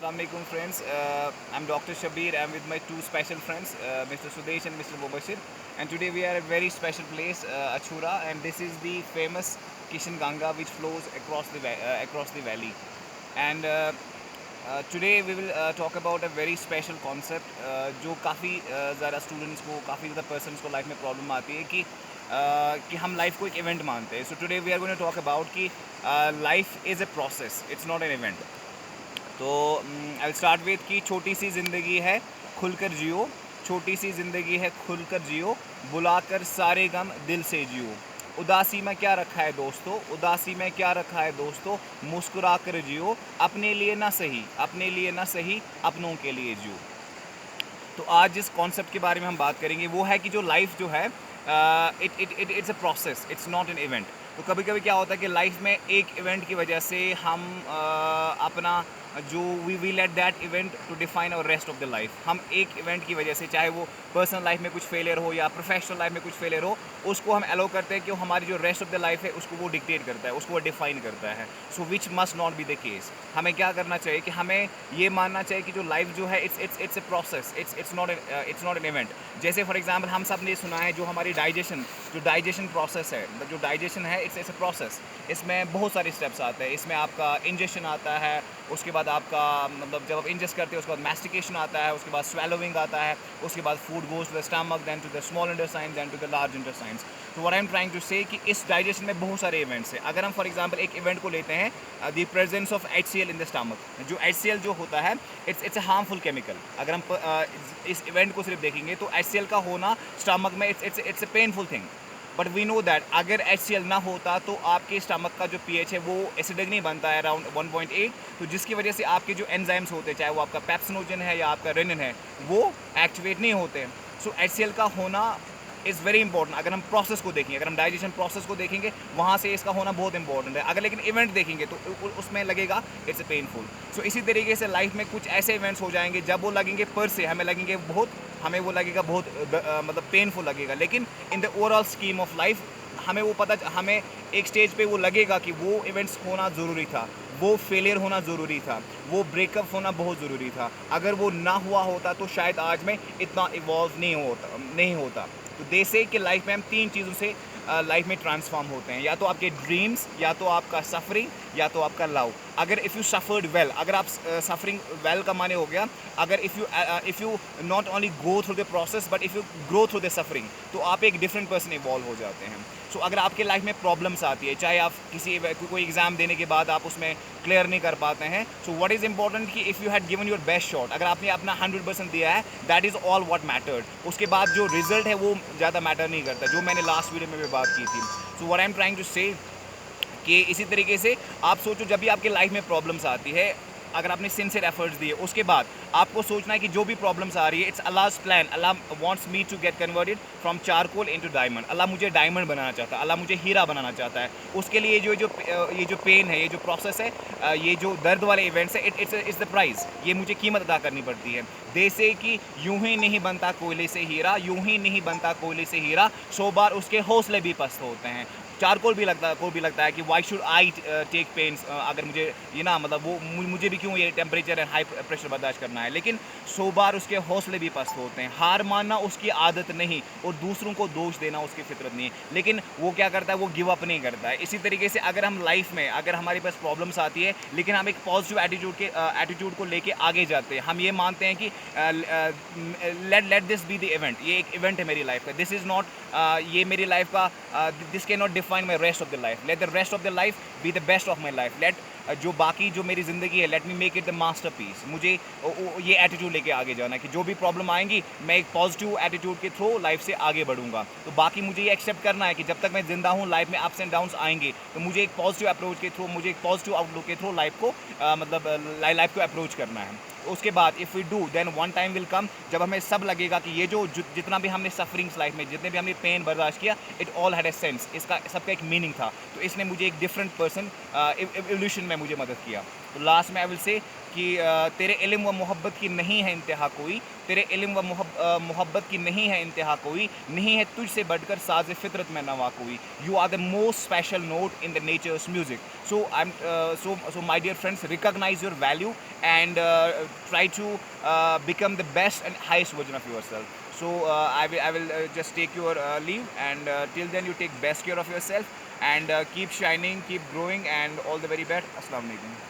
Assalamualaikum friends. I'm Dr. Shabir. I'm with my two special friends, Mr. Sudesh and Mr. Mubashir. And today we are at a very special place, Achura, and this is the famous Kishan Ganga which flows across the valley. And today we will talk about a very special concept जो काफ़ी ज़्यादा students को काफ़ी ज़्यादा persons को life में problem आती है कि हम लाइफ को एक इवेंट मानते हैं. So today we are going to talk about कि life is a process, it's not an event. तो आई विल स्टार्ट विद कि छोटी सी ज़िंदगी है खुलकर जियो, छोटी सी ज़िंदगी है खुलकर जियो, बुलाकर सारे गम दिल से जियो. उदासी में क्या रखा है दोस्तों, उदासी में क्या रखा है दोस्तों, मुस्कुरा कर जियो, अपने लिए ना सही, अपने लिए ना सही, अपनों के लिए जियो. तो आज जिस कॉन्सेप्ट के बारे में हम बात करेंगे वो है कि जो लाइफ जो है it's a process, it's not an event. तो कभी कभी क्या होता है कि लाइफ में एक इवेंट की वजह से हम अपना जो we let that event to define our rest of the life. हम एक इवेंट की वजह से, चाहे वो पर्सनल लाइफ में कुछ फेलियर हो या प्रोफेशनल लाइफ में कुछ फेलियर हो, उसको हम अलाउ करते हैं कि हमारी जो रेस्ट ऑफ द लाइफ है उसको वो डिक्टेट करता है, उसको वो डिफाइन करता है. So which must not be the case. हमें क्या करना चाहिए कि हमें ये मानना चाहिए कि जो लाइफ जो है it's a process, it's not an event. जैसे फॉर एग्जाम्पल हम सब ने सुना है जो हमारी डाइजेशन प्रोसेस है, जो डाइजेशन है इट्स अ प्रोसेस. इसमें बहुत सारे स्टेप्स आते हैं. इसमें आपका इंजेक्शन आता है, उसके बाद आपका मतलब जब आप इंजेस्ट करते हैं उसके बाद मैस्टिकेशन आता है, उसके बाद स्वेलोविंग आता है, उसके बाद food goes to the stomach, then to the small intestine, then to the large intestine. तो what I am trying to say कि इस डाइजेशन में बहुत सारे इवेंट्स हैं. अगर हम फॉर एग्जांपल एक इवेंट को लेते हैं, the presence of HCl in the stomach. जो HCl जो होता है इट्स अ हार्मफुल केमिकल. अगर हम इस इवेंट को सिर्फ देखेंगे तो HCl का होना स्टमक में it's a painful thing. But we know that अगर HCl ना होता तो आपके स्टमक का जो pH है वो एसिडिक नहीं बनता है, अराउंड 1.8. तो जिसकी वजह से आपके जो एंजाइम्स होते हैं, चाहे वो आपका पेप्सिनोजन है या आपका रेनिन है, वो एक्टिवेट नहीं होते. सो HCl का होना इज़ वेरी इंपॉर्टेंट. अगर हम प्रोसेस को देखेंगे, अगर हम डाइजेशन प्रोसेस को देखेंगे, वहाँ से इसका होना बहुत इंपॉर्टेंट है. अगर लेकिन इवेंट देखेंगे तो उसमें लगेगा इट्स अ पेनफुल. सो इसी तरीके से लाइफ में कुछ ऐसे इवेंट्स हो जाएंगे जब वो लगेंगे पर से हमें वो लगेगा बहुत मतलब पेनफुल लगेगा. लेकिन in the overall scheme of life हमें एक स्टेज पे वो लगेगा कि वो इवेंट्स होना ज़रूरी था, वो फेलियर होना ज़रूरी था, वो ब्रेकअप होना बहुत ज़रूरी था. अगर वो ना हुआ होता तो शायद आज में इतना इवॉल्व नहीं होता. तो दे से कि लाइफ में हम तीन चीज़ों से लाइफ में ट्रांसफॉर्म होते हैं, या तो आपके ड्रीम्स, या तो आपका सफरिंग, या तो आपका लव. अगर इफ़ यू सफर्ड वेल, अगर आप सफरिंग वेल का माने हो गया, अगर if you not only go through the process but if you grow through the suffering, तो आप एक डिफरेंट पर्सन इवॉल्व हो जाते हैं. सो अगर आपके लाइफ में प्रॉब्लम्स आती है, चाहे आप कोई एग्ज़ाम देने के बाद आप उसमें क्लियर नहीं कर पाते हैं, सो व्हाट इज़ इंपॉर्टेंट कि if you had given your best shot, अगर आपने अपना 100% दिया है, that is all what mattered. उसके बाद जो रिजल्ट है वो ज़्यादा मैटर नहीं करता, जो मैंने लास्ट वीडियो में भी बात की थी. So what I am trying to say कि इसी तरीके से आप सोचो, जब भी आपके लाइफ में प्रॉब्लम्स आती है, अगर आपने सिंसियर एफर्ट्स दिए, उसके बाद आपको सोचना है कि जो भी प्रॉब्लम्स आ रही है it's Allah's plan. Allah wants me to get converted from charcoal into diamond. Allah मुझे डायमंड बनाना चाहता है, अल्लाह मुझे हीरा बनाना चाहता है. उसके लिए ये जो पेन है, ये जो प्रोसेस है, ये जो दर्द वाले इवेंट्स है, इट्स द प्राइस. ये मुझे कीमत अदा करनी पड़ती है. जैसे कि यूं ही नहीं बनता कोयले से हीरा, यूं ही नहीं बनता कोयले से हीरा, 100 बार उसके हौसले भी पस्त होते हैं. चारकोल भी लगता है कि why should I take pains. अगर मुझे ये ना मतलब मुझे भी क्यों ये टेम्परेचर एंड हाई प्रेशर बर्दाश्त करना है. लेकिन 100 बार उसके हौसले भी पस्त होते हैं. हार मानना उसकी आदत नहीं और दूसरों को दोष देना उसकी फितरत नहीं है. लेकिन वो क्या करता है, वो गिव अप नहीं करता है. इसी तरीके से अगर हम लाइफ में, अगर हमारे पास प्रॉब्लम्स आती है, लेकिन हम एक पॉजिटिव एटीट्यूड को लेके आगे जाते हैं. हम ये मानते हैं कि let this be the event. ये एक इवेंट है मेरी लाइफ का. दिस इज़ नॉट ये मेरी लाइफ का this can not define my rest of the life. Let the rest of the life be the best of my life. Let जो बाकी जो मेरी ज़िंदगी है, let me make it the masterpiece. मुझे ये एटीट्यूड लेके आगे जाना है कि जो भी प्रॉब्लम आएंगी मैं एक पॉजिटिव एटीट्यूड के थ्रू लाइफ से आगे बढ़ूंगा. तो बाकी मुझे ये एक्सेप्ट करना है कि जब तक मैं ज़िंदा हूँ, लाइफ में अप्स एंड डाउन्स आएंगे, तो मुझे एक पॉजिटिव अप्रोच के थ्रू, मुझे एक पॉजिटिव आउटलुक के थ्रू लाइफ को लाइफ को अप्रोच करना है. उसके बाद if we do, then one time will come जब हमें सब लगेगा कि ये जो जितना भी हमने सफरिंग्स लाइफ में, जितने भी हमने पेन बर्दाश्त किया, it all had a sense. इसका सबका एक मीनिंग था. तो इसने मुझे एक डिफरेंट पर्सन एवोल्यूशन में मुझे मदद किया. तो लास्ट में आई विल से कि तेरे इल्म व मोहब्बत की नहीं है इंतहा कोई, तेरे इल्म व मोहब्बत की नहीं है इंतहा कोई, नहीं है तुझसे बढ़कर साज फितरत में नवा कोई। You are the most special note in the nature's music. So I am so my dear friends, recognize your value and try to become the best and highest version of yourself. So I will just take your leave, and till then you take best care of yourself and keep shining, keep growing, and all the very best. Assalamu alaikum.